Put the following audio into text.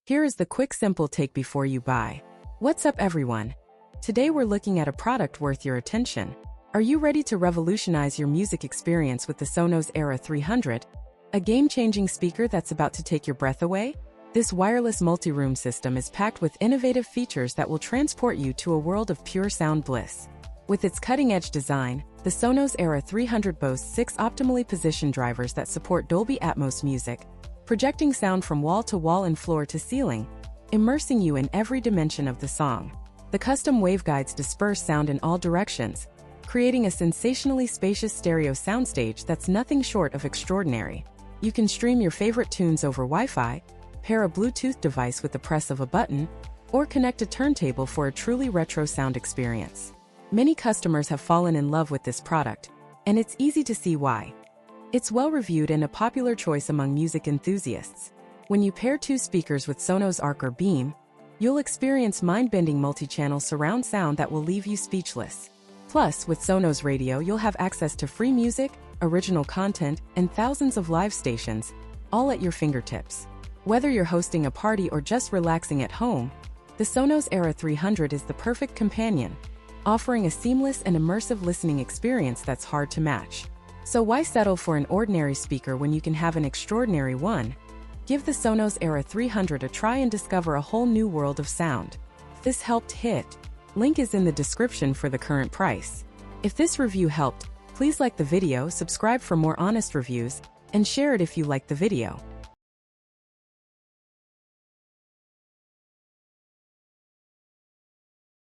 Here is the quick simple take before you buy. What's up everyone? Today we're looking at a product worth your attention. Are you ready to revolutionize your music experience with the Sonos Era 300? A game-changing speaker that's about to take your breath away? This wireless multi-room system is packed with innovative features that will transport you to a world of pure sound bliss. With its cutting-edge design, the Sonos Era 300 boasts 6 optimally positioned drivers that support Dolby Atmos music, projecting sound from wall to wall and floor to ceiling, immersing you in every dimension of the song. The custom waveguides disperse sound in all directions, creating a sensationally spacious stereo soundstage that's nothing short of extraordinary. You can stream your favorite tunes over Wi-Fi, pair a Bluetooth device with the press of a button, or connect a turntable for a truly retro sound experience. Many customers have fallen in love with this product, and it's easy to see why. It's well-reviewed and a popular choice among music enthusiasts. When you pair 2 speakers with Sonos Arc or Beam, you'll experience mind-bending multi-channel surround sound that will leave you speechless. Plus, with Sonos Radio, you'll have access to free music, original content, and thousands of live stations, all at your fingertips. Whether you're hosting a party or just relaxing at home, the Sonos Era 300 is the perfect companion, offering a seamless and immersive listening experience that's hard to match. So why settle for an ordinary speaker when you can have an extraordinary one? Give the Sonos Era 300 a try and discover a whole new world of sound. If this helped hit, link is in the description for the current price. If this review helped, please like the video, subscribe for more honest reviews, and share it if you liked the video.